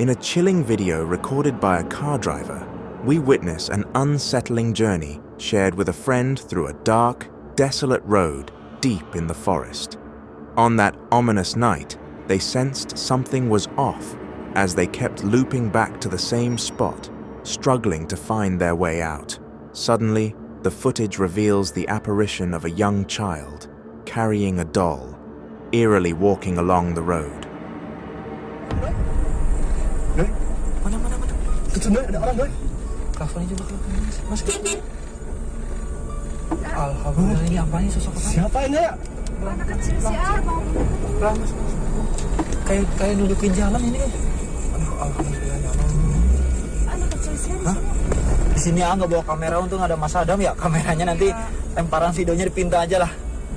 In a chilling video recorded by a car driver, we witness an unsettling journey shared with a friend through a dark, desolate road deep in the forest. On that ominous night, they sensed something was off as they kept looping back to the same spot, struggling to find their way out. Suddenly, the footage reveals the apparition of a young child carrying a doll, eerily walking along the road. Mana. Itu ada orang, Boy. Kafannya juga kelihatan, Mas. Alhamdulillah, ini apa nih sosok apa? Siapa ini ya? Anak kecil siapa? Pelan, Mas. Kayak nudukin jalan ini. Aduh, alhamdulillah ya Allah. Anak kecil siapa? Di sini nggak bawa kamera, untung ada Mas Adam ya. Kameranya nanti lemparan videonya di pintu aja lah.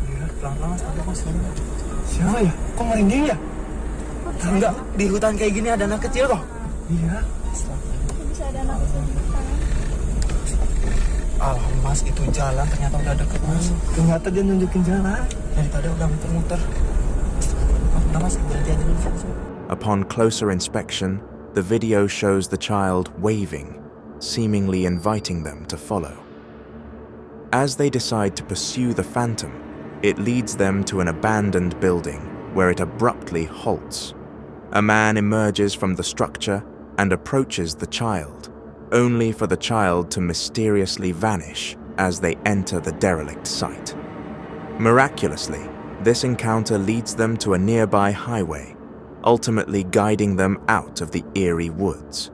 Iya, pelan-pelan Mas. Siapa ya? Kok merinding ya? Enggak, di hutan kayak gini ada anak kecil kok. Iya. Bisa ada anak kecil di depan. Alhamdulillah, Mas, itu jalan ternyata udah deket, Mas. Ternyata dia nunjukin jalan. Daripada udah muter-muter. Udah, Mas, berhenti aja dulu. Upon closer inspection, the video shows the child waving, seemingly inviting them to follow. As they decide to pursue the phantom, it leads them to an abandoned building where it abruptly halts. A man emerges from the structure and approaches the child, only for the child to mysteriously vanish as they enter the derelict site. Miraculously, this encounter leads them to a nearby highway, ultimately guiding them out of the eerie woods.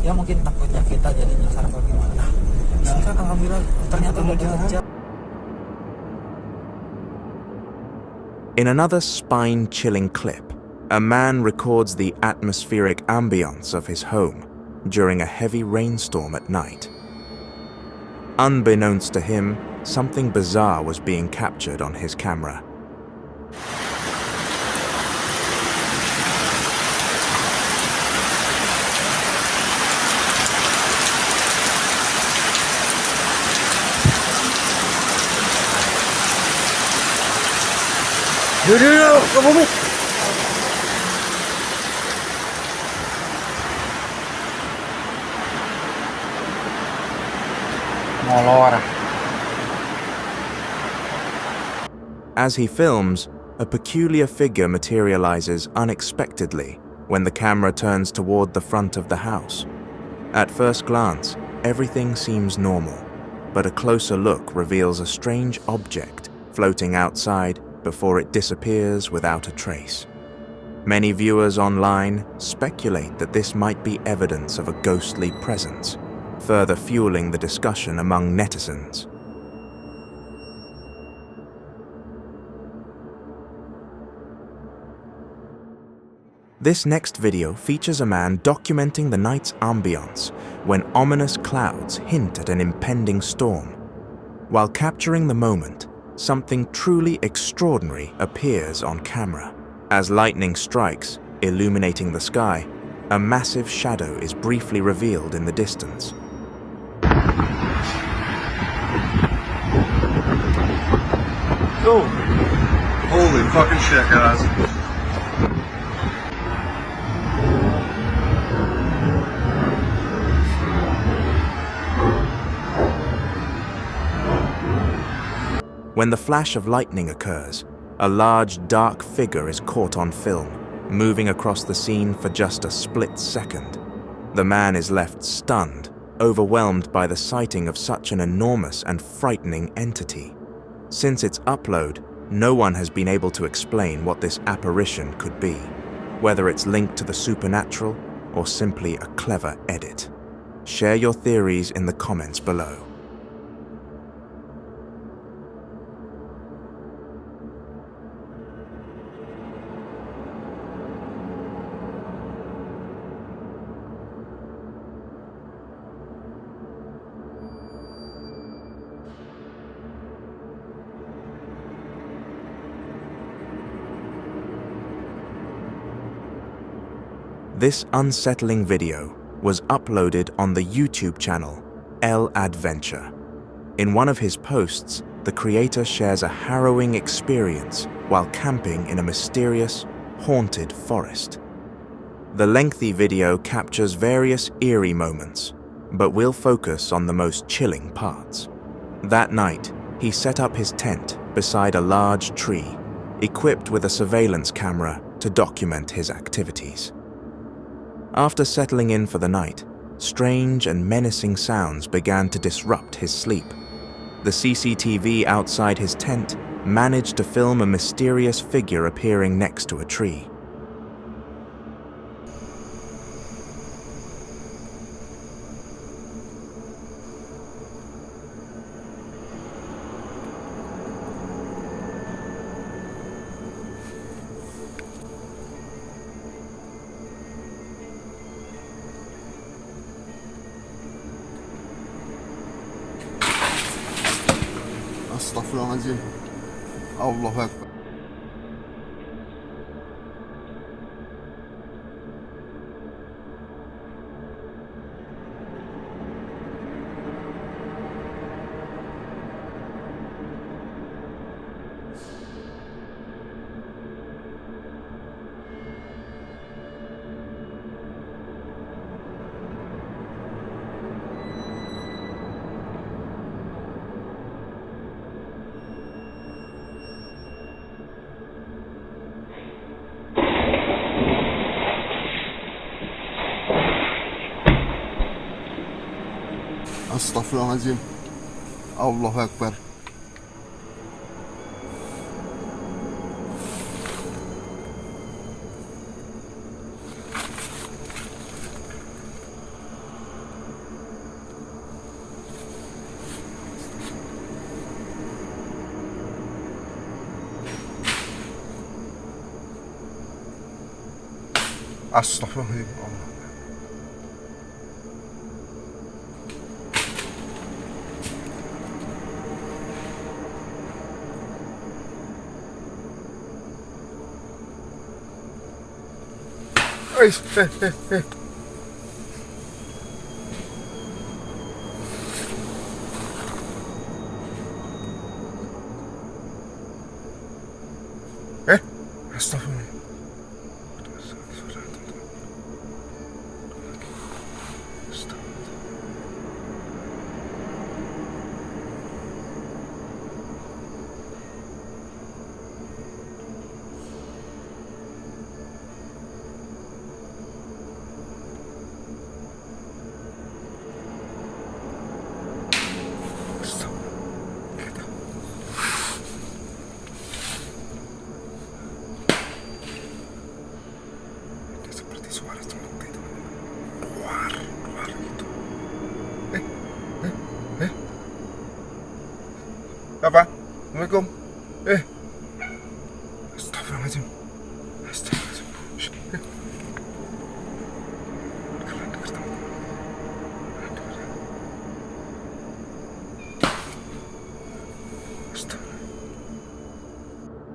Ya mungkin takutnya kita jadi nyasar atau gimana. Sini kan alhamdulillah ternyata udah jalan. In another spine-chilling clip, a man records the atmospheric ambience of his home during a heavy rainstorm at night. Unbeknownst to him, something bizarre was being captured on his camera. Dulu, ke bumi. Molor. As he films, a peculiar figure materializes unexpectedly when the camera turns toward the front of the house. At first glance, everything seems normal, but a closer look reveals a strange object floating outside before it disappears without a trace. Many viewers online speculate that this might be evidence of a ghostly presence, further fueling the discussion among netizens. This next video features a man documenting the night's ambience when ominous clouds hint at an impending storm. While capturing the moment, something truly extraordinary appears on camera. As lightning strikes, illuminating the sky, a massive shadow is briefly revealed in the distance. Oh, holy fucking shit, guys. When the flash of lightning occurs, a large dark figure is caught on film, moving across the scene for just a split second. The man is left stunned, overwhelmed by the sighting of such an enormous and frightening entity. Since its upload, no one has been able to explain what this apparition could be, whether it's linked to the supernatural or simply a clever edit. Share your theories in the comments below. This unsettling video was uploaded on the YouTube channel L Adventure. In one of his posts, the creator shares a harrowing experience while camping in a mysterious, haunted forest. The lengthy video captures various eerie moments, but we'll focus on the most chilling parts. That night, he set up his tent beside a large tree, equipped with a surveillance camera to document his activities. After settling in for the night, strange and menacing sounds began to disrupt his sleep. The CCTV outside his tent managed to film a mysterious figure appearing next to a tree. Astaghfirullahaladzim. Allahu Ekber. Astaghfirullahaladzim. Allahu Ekber. Astaghfirullahaladzim. Astagfirullah. Apa? Assalamualaikum. Astagfirullahaladzim. Astagfirullahaladzim.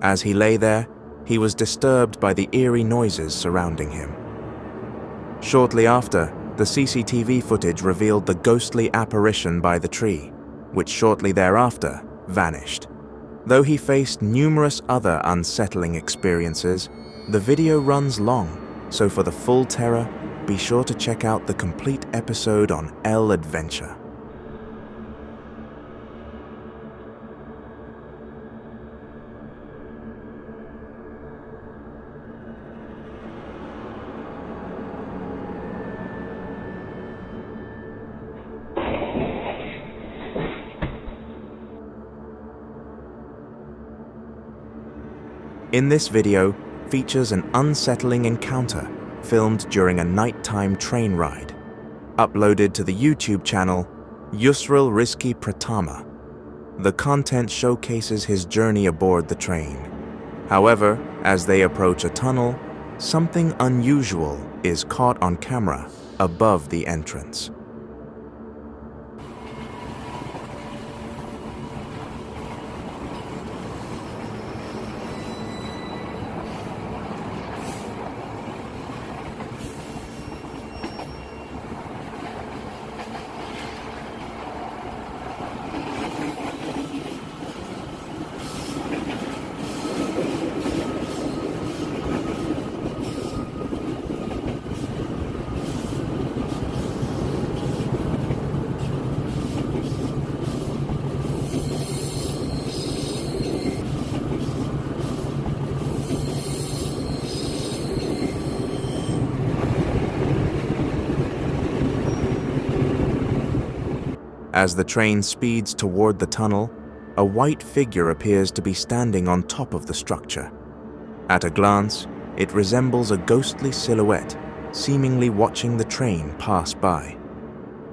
As he lay there, he was disturbed by the eerie noises surrounding him. Shortly after, the CCTV footage revealed the ghostly apparition by the tree, which shortly thereafter vanished. Though he faced numerous other unsettling experiences, the video runs long, so for the full terror, be sure to check out the complete episode on L Adventure. In this video features an unsettling encounter filmed during a nighttime train ride, uploaded to the YouTube channel Yusril Rizki Pratama. The content showcases his journey aboard the train. However, as they approach a tunnel, something unusual is caught on camera above the entrance. As the train speeds toward the tunnel, a white figure appears to be standing on top of the structure. At a glance, it resembles a ghostly silhouette, seemingly watching the train pass by.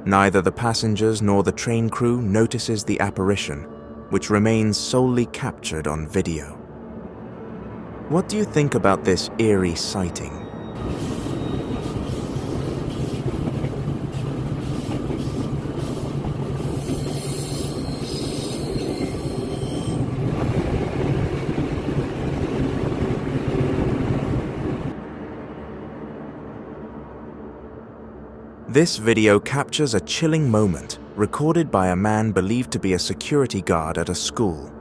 Neither the passengers nor the train crew notices the apparition, which remains solely captured on video. What do you think about this eerie sighting? This video captures a chilling moment recorded by a man believed to be a security guard at a school.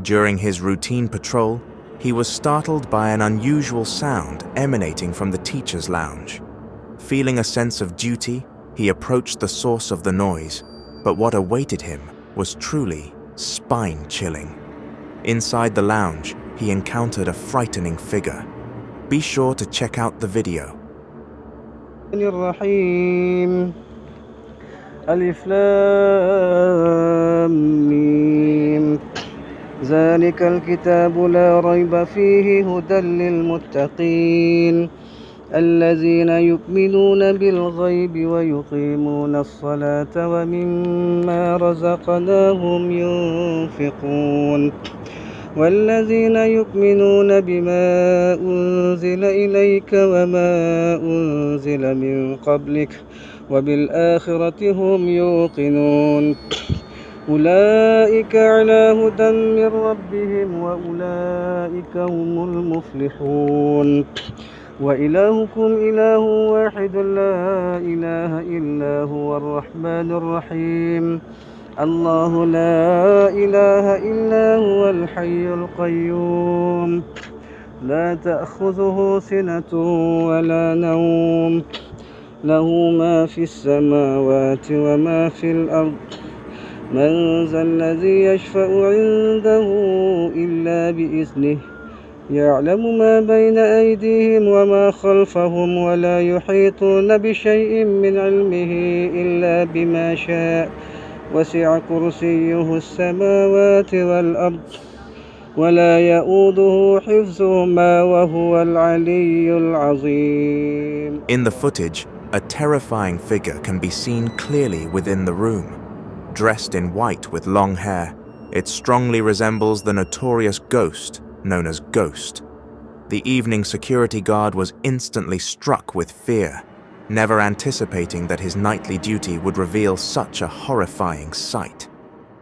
During his routine patrol, he was startled by an unusual sound emanating from the teacher's lounge. Feeling a sense of duty, he approached the source of the noise, but what awaited him was truly spine-chilling. Inside the lounge, he encountered a frightening figure. Be sure to check out the video. الرحيم ألف لام ميم ذلك الكتاب لا ريب فيه هدى للمتقين الذين يؤمنون بالغيب ويقيمون الصلاة ومما رزقناهم ينفقون والذين يؤمنون بما أنزل إليك وما أنزل من قبلك وبالآخرة هم يوقنون أولئك على هدى من ربهم وأولئك هم المفلحون وإلهكم إله واحد لا إله إلا هو الرحمن الرحيم الله لا إله إلا هو الحي القيوم لا تأخذه سنة ولا نوم له ما في السماوات وما في الأرض من ذا الذي يشفع عنده إلا بإذنه يعلم ما بين أيديهم وما خلفهم ولا يحيطون بشيء من علمه إلا بما شاء وسع كرسيه السماوات والأرض ولا يؤوده حفظهما وهو العلي العظيم. In the footage, a terrifying figure can be seen clearly within the room. Dressed in white with long hair, it strongly resembles the notorious ghost known as Ghost. The evening security guard was instantly struck with fear, never anticipating that his nightly duty would reveal such a horrifying sight.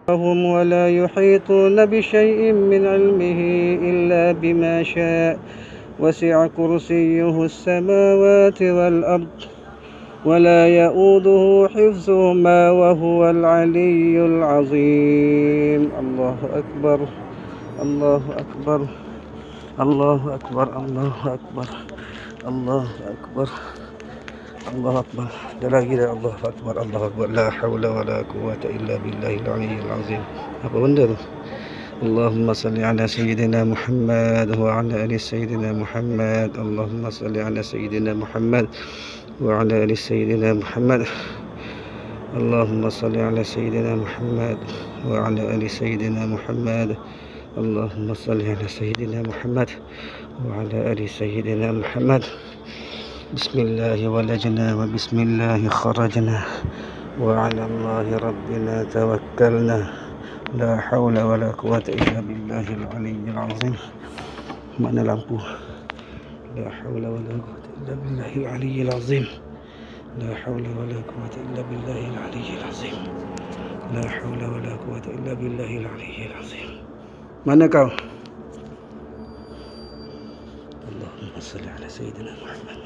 ولا يحيطون بشيء من علمه إلا بما شاء وسع كرسيه السماوات والأرض ولا يؤوده حفظهما وهو العلي العظيم. الله أكبر الله أكبر الله أكبر الله أكبر الله أكبر الله أكبر لا إله إلا الله أكبر الله أكبر لا حول ولا قوة إلا بالله العلي العظيم. apa benda tu? اللهم صل على سيدنا محمد وعلى آل سيدنا محمد اللهم صل على سيدنا محمد وعلى آل سيدنا محمد اللهم صل على سيدنا محمد وعلى آل سيدنا محمد اللهم صل على سيدنا محمد وعلى آل سيدنا محمد. بسم الله ولجنا وبسم الله خرجنا وعلى الله ربنا توكلنا لا حول ولا قوة إلا بالله العلي العظيم. mana lampu لا حول ولا قوة إلا بالله العلي العظيم لا حول ولا قوة إلا بالله العلي العظيم لا حول ولا قوة إلا بالله العلي العظيم. mana kau? اللهم صل على سيدنا محمد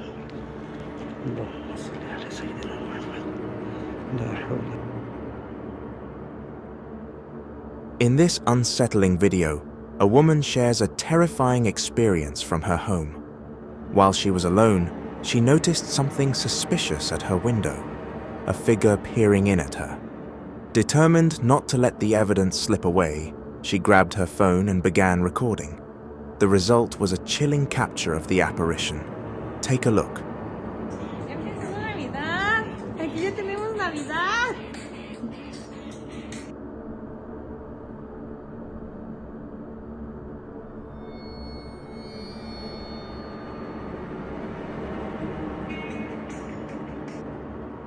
اللهم صل على سيدنا محمد لا حول. In this unsettling video, a woman shares a terrifying experience from her home. While she was alone, she noticed something suspicious at her window, a figure peering in at her. Determined not to let the evidence slip away, she grabbed her phone and began recording. The result was a chilling capture of the apparition. Take a look. Empezó Navidad. Aquí ya tenemos Navidad.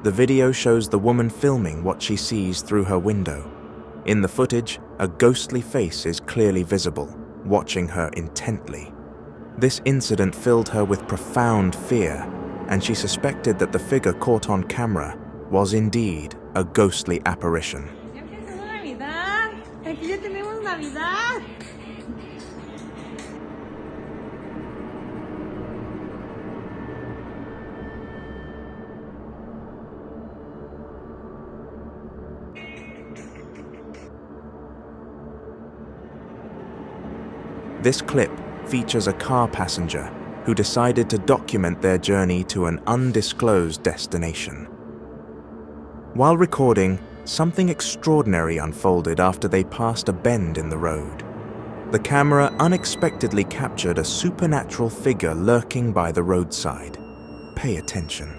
The video shows the woman filming what she sees through her window. In the footage, a ghostly face is clearly visible, watching her intently. This incident filled her with profound fear, and she suspected that the figure caught on camera was indeed a ghostly apparition. This clip features a car passenger who decided to document their journey to an undisclosed destination. While recording, something extraordinary unfolded after they passed a bend in the road. The camera unexpectedly captured a supernatural figure lurking by the roadside. Pay attention.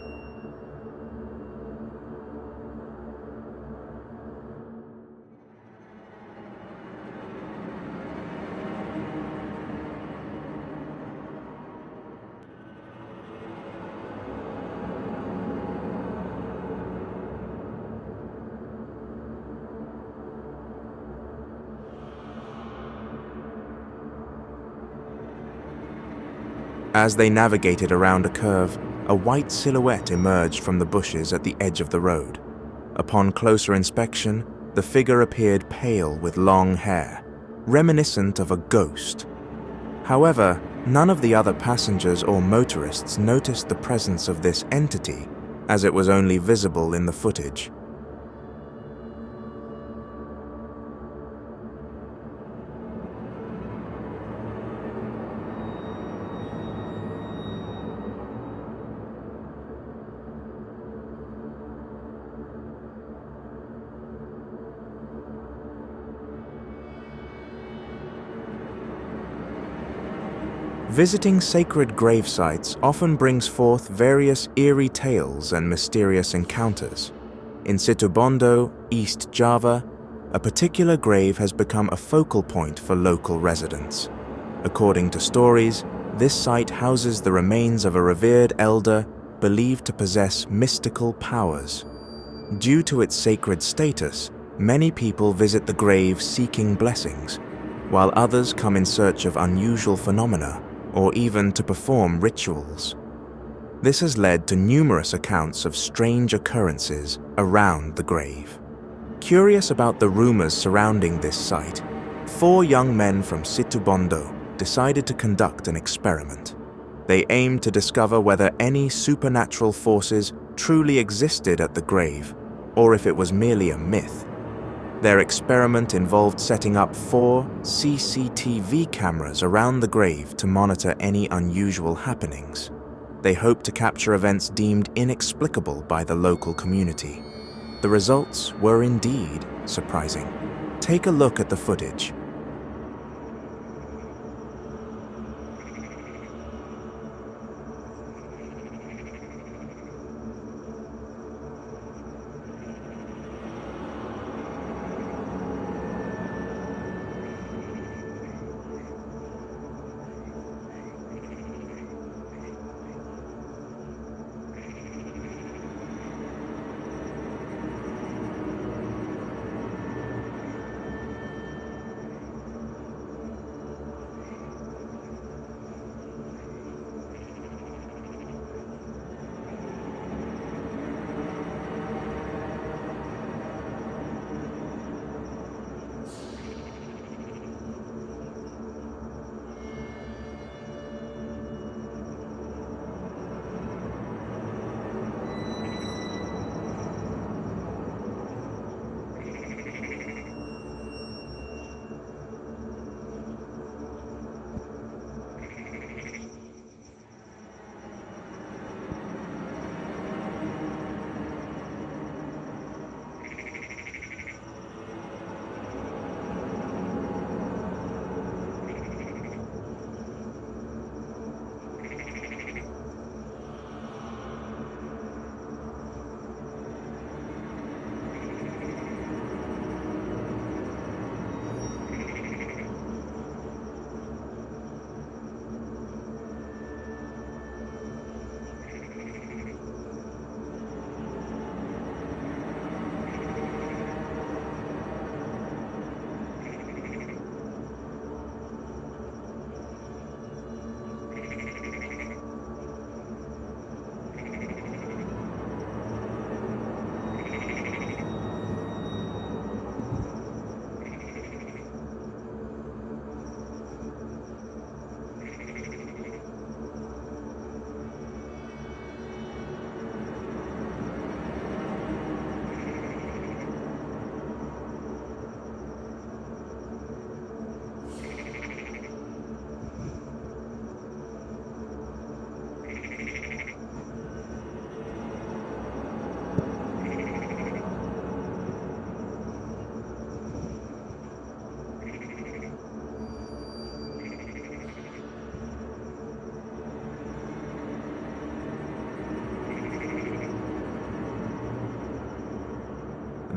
As they navigated around a curve, a white silhouette emerged from the bushes at the edge of the road. Upon closer inspection, the figure appeared pale with long hair, reminiscent of a ghost. However, none of the other passengers or motorists noticed the presence of this entity, as it was only visible in the footage. Visiting sacred grave sites often brings forth various eerie tales and mysterious encounters. In Situbondo, East Java, a particular grave has become a focal point for local residents. According to stories, this site houses the remains of a revered elder believed to possess mystical powers. Due to its sacred status, many people visit the grave seeking blessings, while others come in search of unusual phenomena or even to perform rituals. This has led to numerous accounts of strange occurrences around the grave. Curious about the rumors surrounding this site, 4 young men from Situbondo decided to conduct an experiment. They aimed to discover whether any supernatural forces truly existed at the grave, or if it was merely a myth. Their experiment involved setting up 4 CCTV cameras around the grave to monitor any unusual happenings. They hoped to capture events deemed inexplicable by the local community. The results were indeed surprising. Take a look at the footage.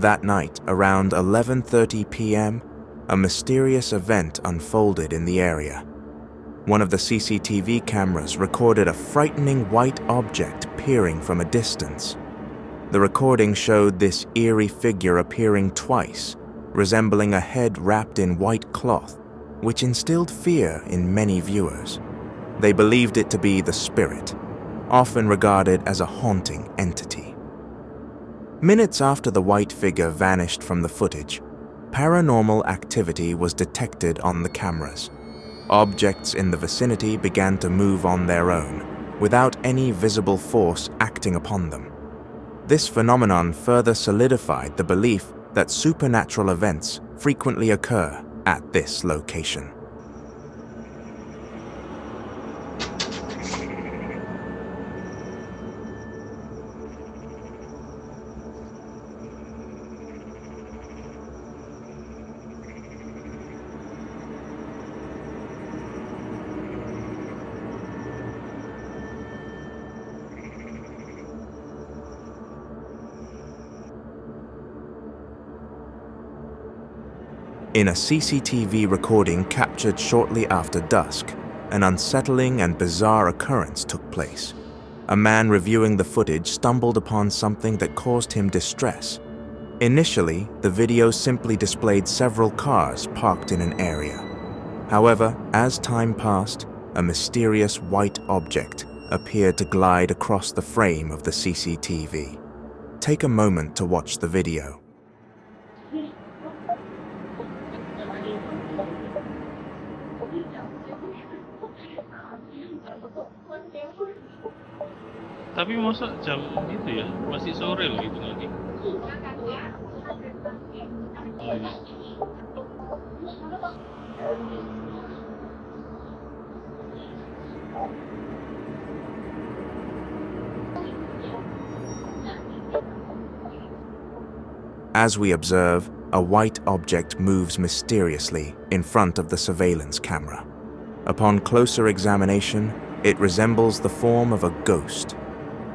That night, around 11:30 p.m., a mysterious event unfolded in the area. One of the CCTV cameras recorded a frightening white object peering from a distance. The recording showed this eerie figure appearing twice, resembling a head wrapped in white cloth, which instilled fear in many viewers. They believed it to be the spirit, often regarded as a haunting entity. Minutes after the white figure vanished from the footage, paranormal activity was detected on the cameras. Objects in the vicinity began to move on their own, without any visible force acting upon them. This phenomenon further solidified the belief that supernatural events frequently occur at this location. In a CCTV recording captured shortly after dusk, an unsettling and bizarre occurrence took place. A man reviewing the footage stumbled upon something that caused him distress. Initially, the video simply displayed several cars parked in an area. However, as time passed, a mysterious white object appeared to glide across the frame of the CCTV. Take a moment to watch the video. Tapi masa jam gitu ya? Masih sore loh itu lagi. Oh, iya. As we observe, a white object moves mysteriously in front of the surveillance camera. Upon closer examination, it resembles the form of a ghost.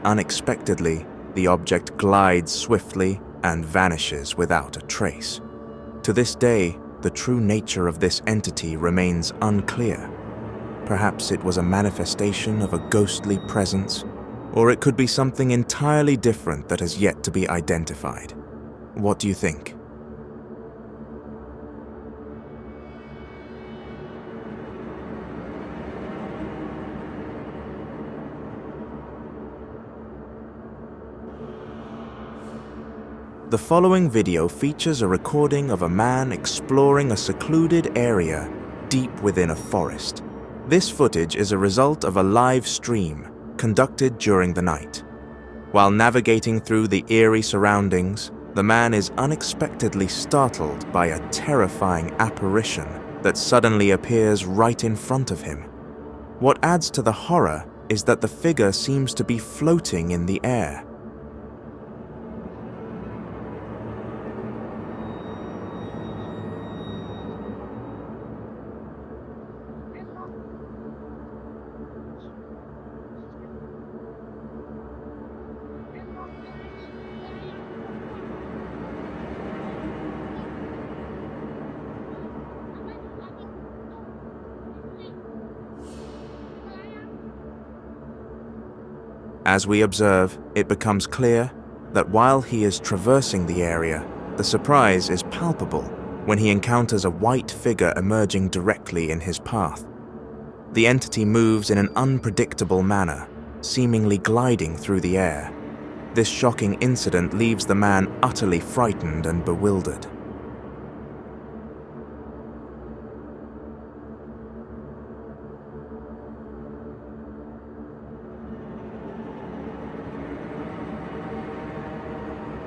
Unexpectedly, the object glides swiftly and vanishes without a trace. To this day, the true nature of this entity remains unclear. Perhaps it was a manifestation of a ghostly presence, or it could be something entirely different that has yet to be identified. What do you think? The following video features a recording of a man exploring a secluded area deep within a forest. This footage is a result of a live stream conducted during the night. While navigating through the eerie surroundings, the man is unexpectedly startled by a terrifying apparition that suddenly appears right in front of him. What adds to the horror is that the figure seems to be floating in the air. As we observe, it becomes clear that while he is traversing the area, the surprise is palpable when he encounters a white figure emerging directly in his path. The entity moves in an unpredictable manner, seemingly gliding through the air. This shocking incident leaves the man utterly frightened and bewildered.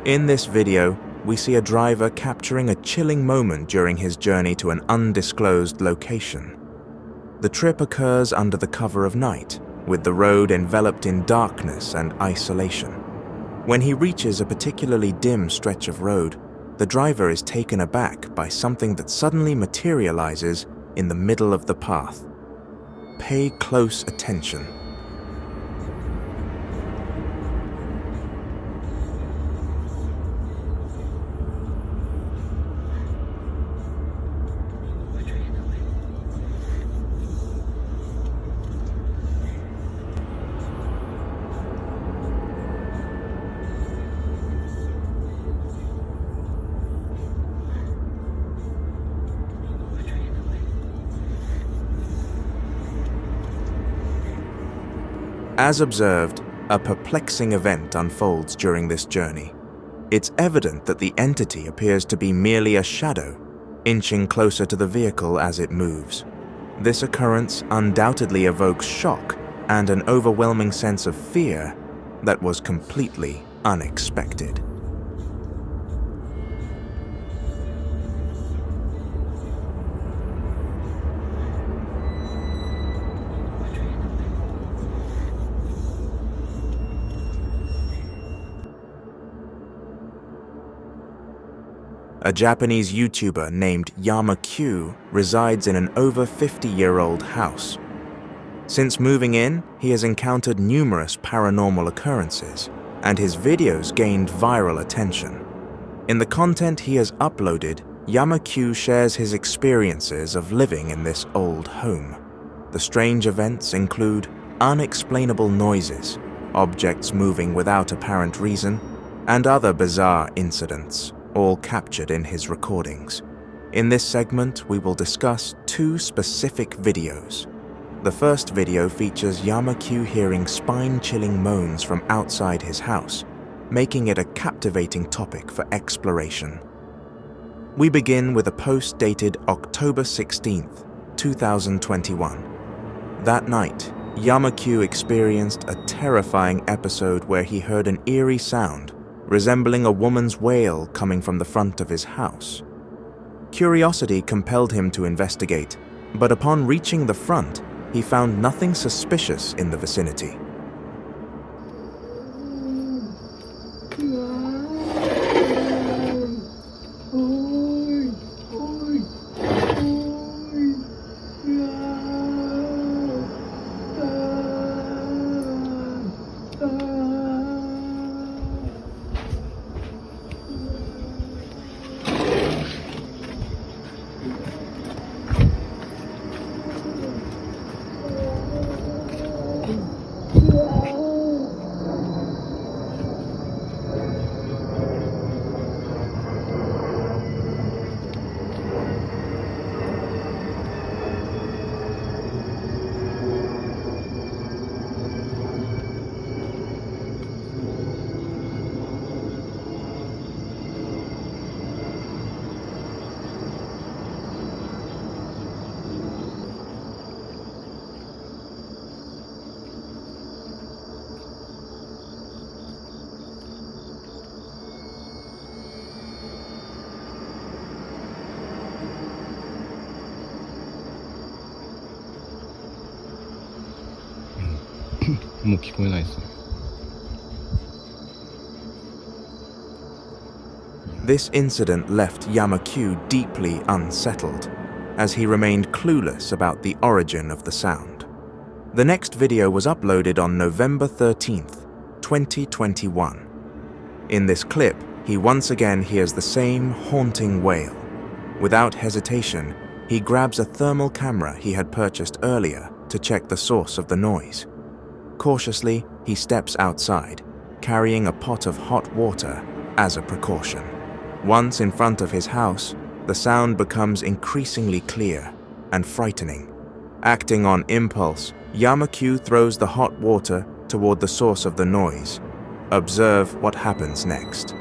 In this video, we see a driver capturing a chilling moment during his journey to an undisclosed location. The trip occurs under the cover of night, with the road enveloped in darkness and isolation. When he reaches a particularly dim stretch of road, the driver is taken aback by something that suddenly materializes in the middle of the path. Pay close attention. As observed, a perplexing event unfolds during this journey. It's evident that the entity appears to be merely a shadow, inching closer to the vehicle as it moves. This occurrence undoubtedly evokes shock and an overwhelming sense of fear that was completely unexpected. A Japanese YouTuber named Yama-Q resides in an over 50-year-old house. Since moving in, he has encountered numerous paranormal occurrences, and his videos gained viral attention. In the content he has uploaded, Yama-Q shares his experiences of living in this old home. The strange events include unexplainable noises, objects moving without apparent reason, and other bizarre incidents, all captured in his recordings. In this segment, we will discuss two specific videos. The first video features Yama-Q hearing spine-chilling moans from outside his house, making it a captivating topic for exploration. We begin with a post dated October 16th, 2021. That night, Yama-Q experienced a terrifying episode where he heard an eerie sound resembling a woman's wail coming from the front of his house. Curiosity compelled him to investigate, but upon reaching the front, he found nothing suspicious in the vicinity. This incident left Yama-Q deeply unsettled, as he remained clueless about the origin of the sound. The next video was uploaded on November 13th, 2021. In this clip, he once again hears the same haunting wail. Without hesitation, he grabs a thermal camera he had purchased earlier to check the source of the noise. Cautiously, he steps outside, carrying a pot of hot water as a precaution. Once in front of his house, the sound becomes increasingly clear and frightening. Acting on impulse, Yama-Q throws the hot water toward the source of the noise. Observe what happens next.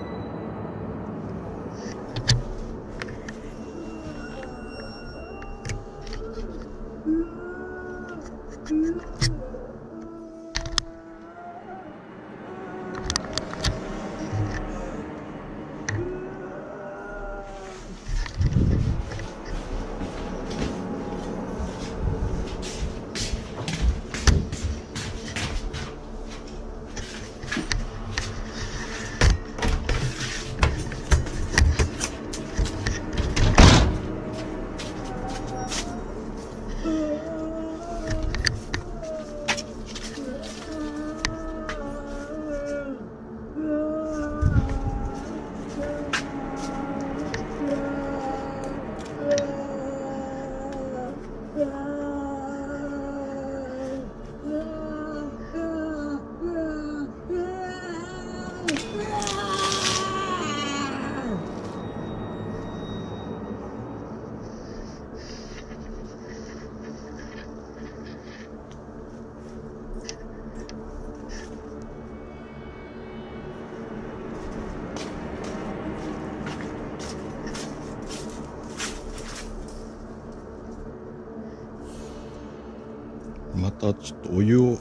たちょっとお湯を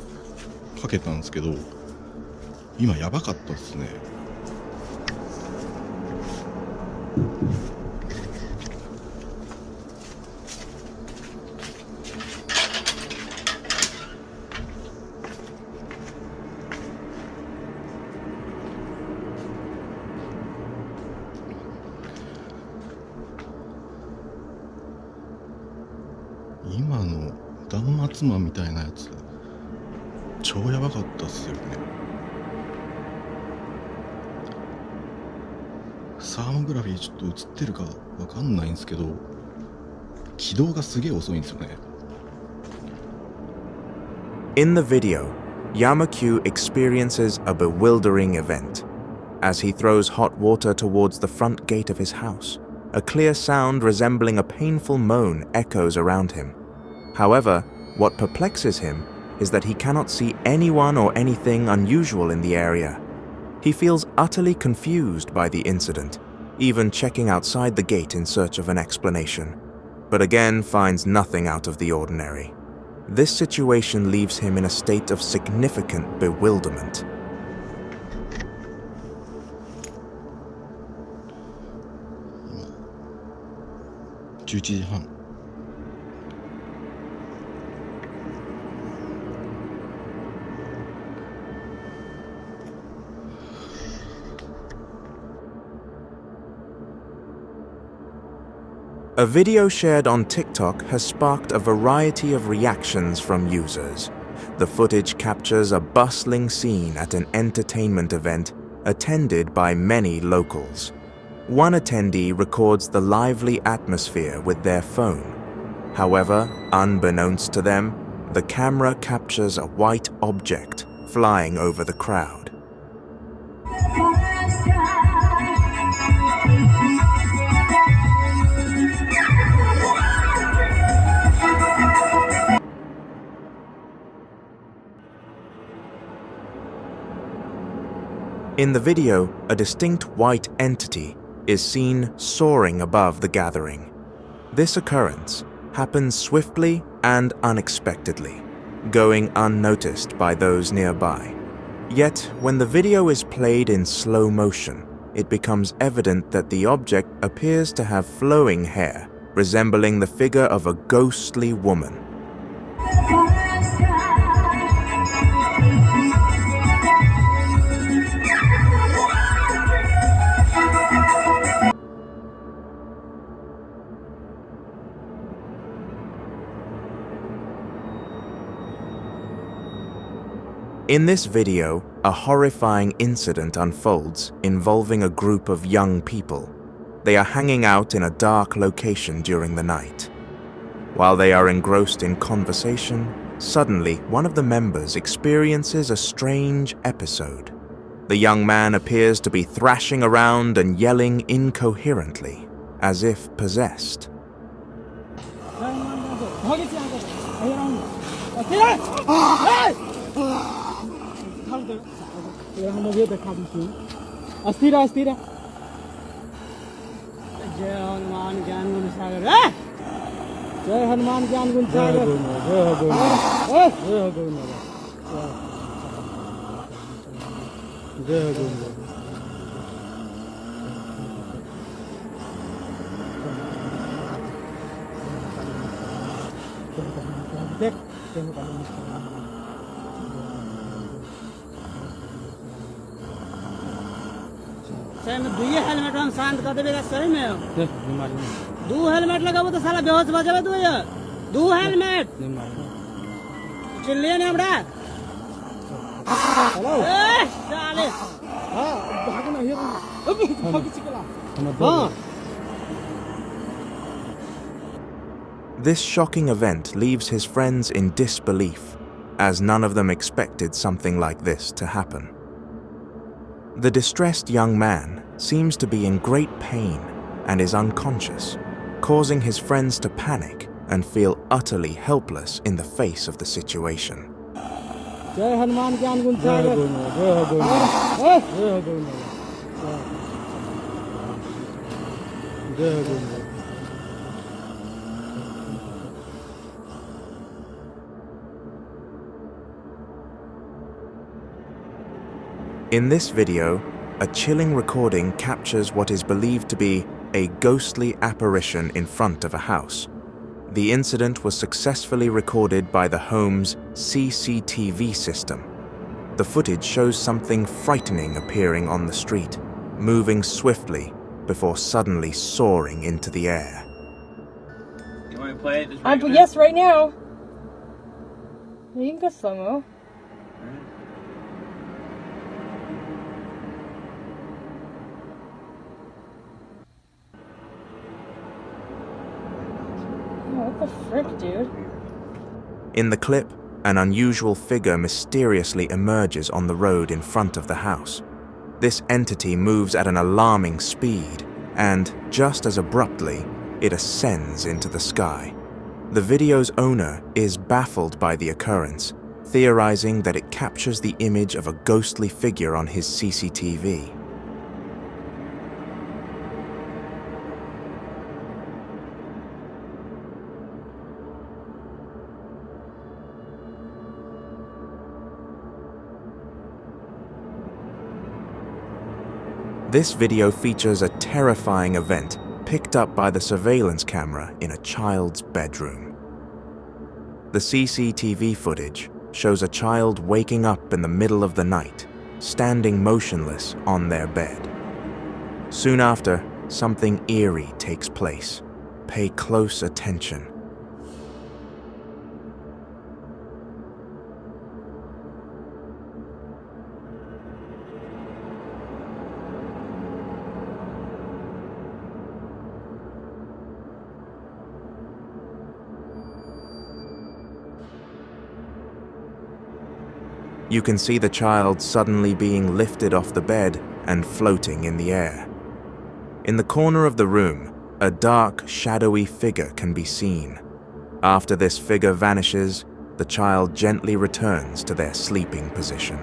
かけたんですけど、今やばかったですね。今の断末魔みたいなやつ超やばかったっすよね。サーモグラフィーちょっと映ってるかわかんないんですけど、起動がすげえ遅いんですよね。In the video, Yamakyu experiences a bewildering event. As he throws hot water towards the front gate of his house, a clear sound resembling a painful moan echoes around him. However, what perplexes him is that he cannot see anyone or anything unusual in the area. He feels utterly confused by the incident, even checking outside the gate in search of an explanation, but again finds nothing out of the ordinary. This situation leaves him in a state of significant bewilderment. 11時半。A video shared on TikTok has sparked a variety of reactions from users. The footage captures a bustling scene at an entertainment event attended by many locals. One attendee records the lively atmosphere with their phone. However, unbeknownst to them, the camera captures a white object flying over the crowd. In the video, a distinct white entity is seen soaring above the gathering. This occurrence happens swiftly and unexpectedly, going unnoticed by those nearby. Yet, when the video is played in slow motion, it becomes evident that the object appears to have flowing hair, resembling the figure of a ghostly woman. In this video, a horrifying incident unfolds involving a group of young people. They are hanging out in a dark location during the night. While they are engrossed in conversation, suddenly one of the members experiences a strange episode. The young man appears to be thrashing around and yelling incoherently, as if possessed. अस्थिरा अस्थिरा जय हनुमान ज्ञान गुण सागर जय हनुमान ज्ञान गुण सागर देख में दुई helmet हम शांत कर देगा सही में दो हेलमेट लगाबो तो साला बेहोश हो जाबे दो हेलमेट चिल्लिए ना बड़ा हेलो ए साले हां भागना हियर भाग चिकला हां. This shocking event leaves his friends in disbelief, as none of them expected something like this to happen. The distressed young man seems to be in great pain and is unconscious, causing his friends to panic and feel utterly helpless in the face of the situation. जय हनुमान ज्ञान गुण सागर In this video, a chilling recording captures what is believed to be a ghostly apparition in front of a house. The incident was successfully recorded by the home's CCTV system. The footage shows something frightening appearing on the street, moving swiftly before suddenly soaring into the air. You want me to play it? Yes, right now. You can go slow-mo. What the frick, dude? In the clip, an unusual figure mysteriously emerges on the road in front of the house. This entity moves at an alarming speed, and, just as abruptly, it ascends into the sky. The video's owner is baffled by the occurrence, theorizing that it captures the image of a ghostly figure on his CCTV. This video features a terrifying event picked up by the surveillance camera in a child's bedroom. The CCTV footage shows a child waking up in the middle of the night, standing motionless on their bed. Soon after, something eerie takes place. Pay close attention. You can see the child suddenly being lifted off the bed and floating in the air. In the corner of the room, a dark, shadowy figure can be seen. After this figure vanishes, the child gently returns to their sleeping position.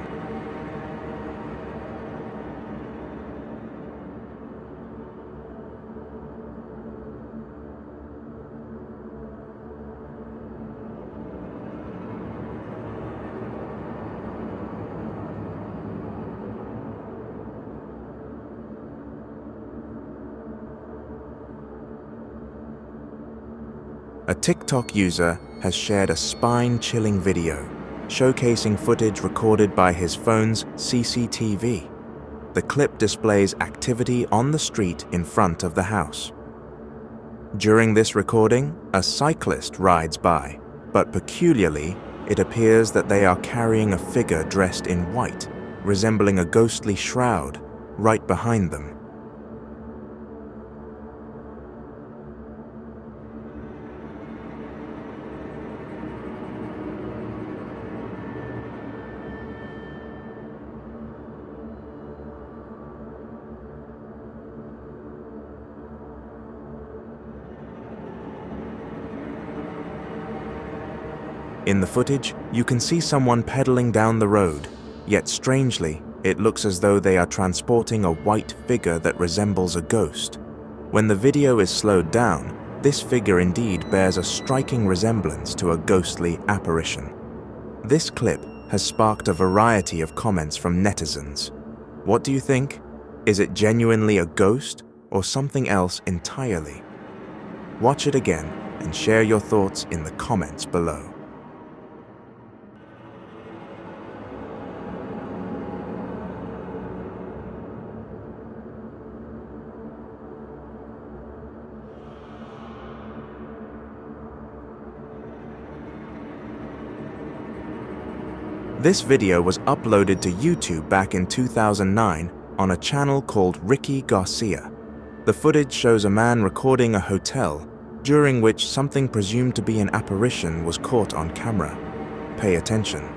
A TikTok user has shared a spine-chilling video showcasing footage recorded by his phone's CCTV. The clip displays activity on the street in front of the house. During this recording, a cyclist rides by, but peculiarly, it appears that they are carrying a figure dressed in white, resembling a ghostly shroud, right behind them. In the footage, you can see someone pedaling down the road, yet strangely, it looks as though they are transporting a white figure that resembles a ghost. When the video is slowed down, this figure indeed bears a striking resemblance to a ghostly apparition. This clip has sparked a variety of comments from netizens. What do you think? Is it genuinely a ghost or something else entirely? Watch it again and share your thoughts in the comments below. This video was uploaded to YouTube back in 2009 on a channel called Ricky Garcia. The footage shows a man recording a hotel, during which something presumed to be an apparition was caught on camera. Pay attention.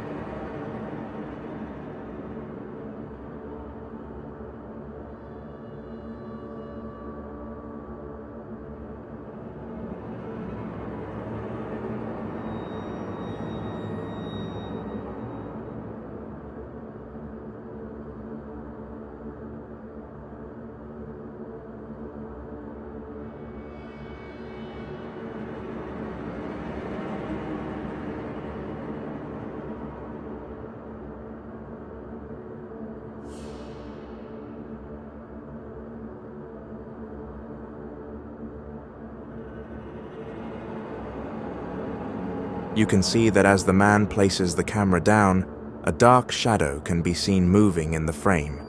You can see that as the man places the camera down, a dark shadow can be seen moving in the frame.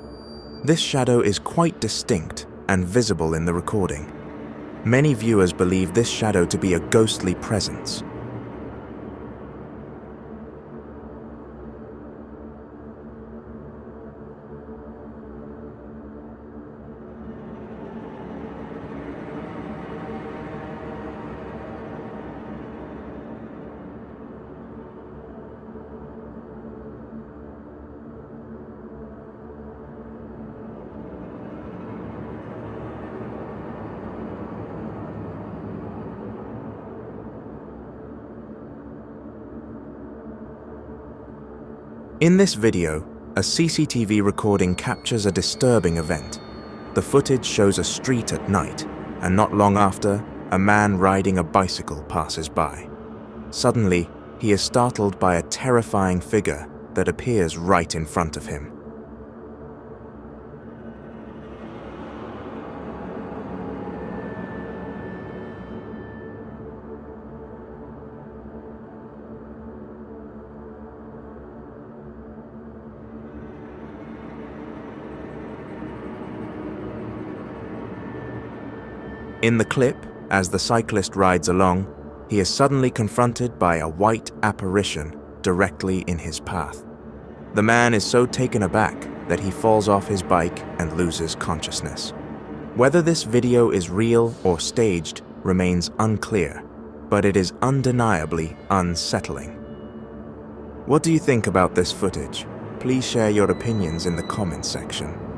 This shadow is quite distinct and visible in the recording. Many viewers believe this shadow to be a ghostly presence. In this video, a CCTV recording captures a disturbing event. The footage shows a street at night, and not long after, a man riding a bicycle passes by. Suddenly, he is startled by a terrifying figure that appears right in front of him. In the clip, as the cyclist rides along, he is suddenly confronted by a white apparition directly in his path. The man is so taken aback that he falls off his bike and loses consciousness. Whether this video is real or staged remains unclear, but it is undeniably unsettling. What do you think about this footage? Please share your opinions in the comments section.